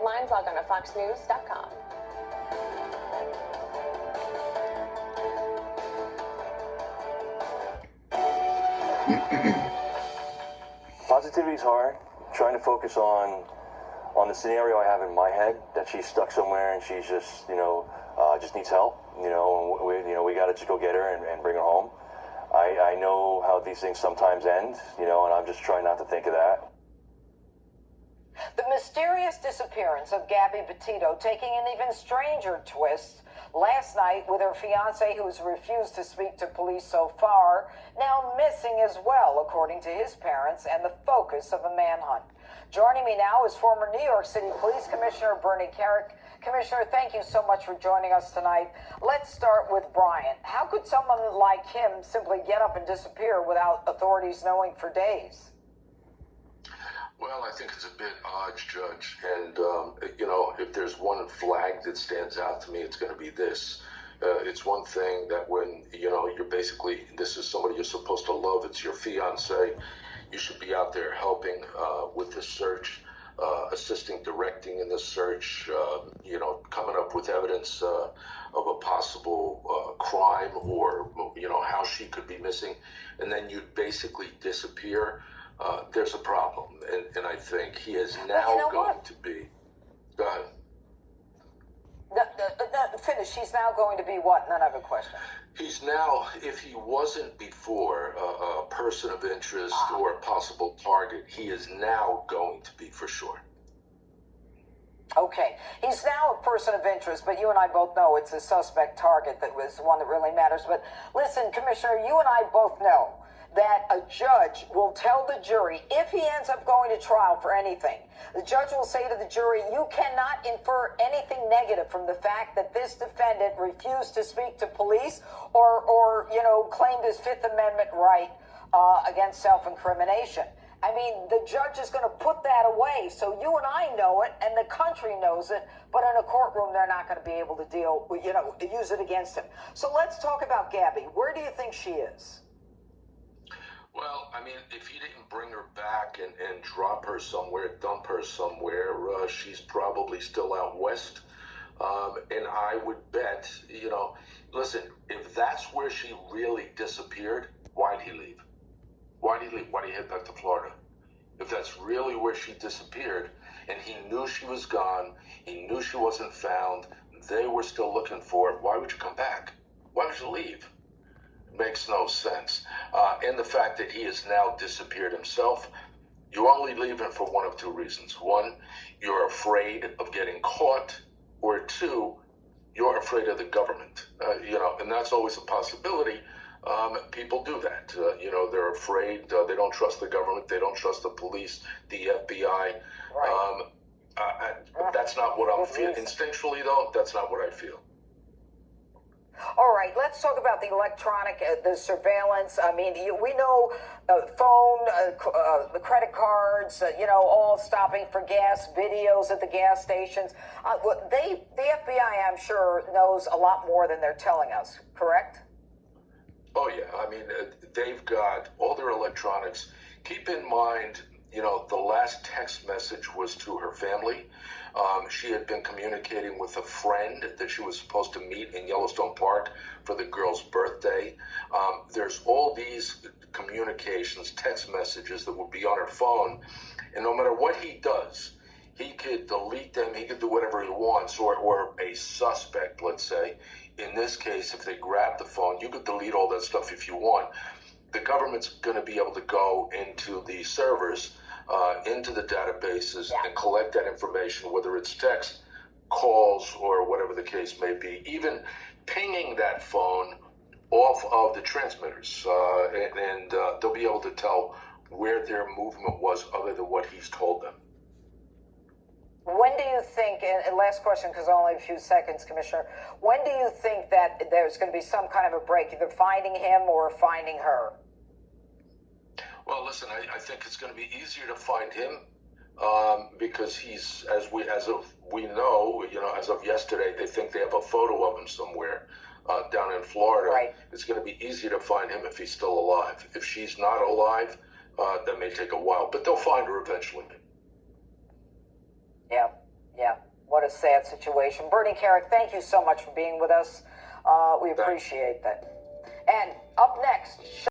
headlines, log on to foxnews.com. Positivity's hard. Trying to focus on the scenario I have in my head, that she's stuck somewhere and she's just, just needs help. And we got to just go get her and bring her home. I know how these things sometimes end, and I'm just trying not to think of that. The mysterious disappearance of Gabby Petito taking an even stranger twist last night with her fiancé, who's refused to speak to police so far, now missing as well, according to his parents, and the focus of a manhunt. Joining me now is former New York City Police Commissioner Bernie Kerik. Commissioner, thank you so much for joining us tonight. Let's start with Brian. How could someone like him simply get up and disappear without authorities knowing for days? Well, I think it's a bit odd, Judge. And, if there's one flag that stands out to me, it's going to be this. It's one thing that when, you're basically, this is somebody you're supposed to love, it's your fiance, you should be out there helping with the search, assisting, directing in the search, coming up with evidence of a possible crime or, how she could be missing. And then you basically disappear. There's a problem. And I think he is now going to be... Go ahead. Finish. He's now going to be what? And then I have a question. He's now, if he wasn't before a person of interest or a possible target, he is now going to be for sure. Okay. He's now a person of interest, but you and I both know it's a suspect target that was one that really matters. But listen, Commissioner, you and I both know that a judge will tell the jury, if he ends up going to trial for anything, the judge will say to the jury, you cannot infer anything negative from the fact that this defendant refused to speak to police or claimed his Fifth Amendment right against self-incrimination. I mean, the judge is going to put that away. So you and I know it, and the country knows it, but in a courtroom, they're not going to be able to use it against him. So let's talk about Gabby. Where do you think she is? Well, I mean, if he didn't bring her back and drop her somewhere, dump her somewhere, she's probably still out west. And I would bet, listen, if that's where she really disappeared, why'd he leave? Why'd he leave? Why'd he head back to Florida? If that's really where she disappeared, and he knew she was gone, he knew she wasn't found, they were still looking for her, why would you come back? Why would you leave? Makes no sense. And the fact that he has now disappeared himself, you only leave him for one of two reasons. One, you're afraid of getting caught, or two, you're afraid of the government. And that's always a possibility. People do that. They're afraid. They don't trust the government. They don't trust the police, the FBI. Right. That's not what I'm feeling. Instinctually, though, that's not what I feel. All right, let's talk about the electronic, the surveillance. I mean, we know phone, the credit cards, all stopping for gas, videos at the gas stations. The FBI, I'm sure, knows a lot more than they're telling us, correct? Oh, yeah. I mean, they've got all their electronics. Keep in mind, the last text message was to her family. She had been communicating with a friend that she was supposed to meet in Yellowstone Park for the girl's birthday. There's all these communications, text messages that would be on her phone. And no matter what he does, he could delete them. He could do whatever he wants, or a suspect, let's say. In this case, if they grab the phone, you could delete all that stuff if you want. The government's going to be able to go into the servers, into the databases, and collect that information, whether it's text, calls, or whatever the case may be, even pinging that phone off of the transmitters. And they'll be able to tell where their movement was other than what he's told them. When do you think, and last question because only a few seconds, Commissioner, when do you think that there's going to be some kind of a break, either finding him or finding her? Well, listen, I think it's going to be easier to find him because he's, as of yesterday, they think they have a photo of him somewhere down in Florida. Right. It's going to be easier to find him if he's still alive. If she's not alive, that may take a while, but they'll find her eventually. Yeah. a sad situation. Bernie Carrick, thank you so much for being with us. We appreciate that. And up next.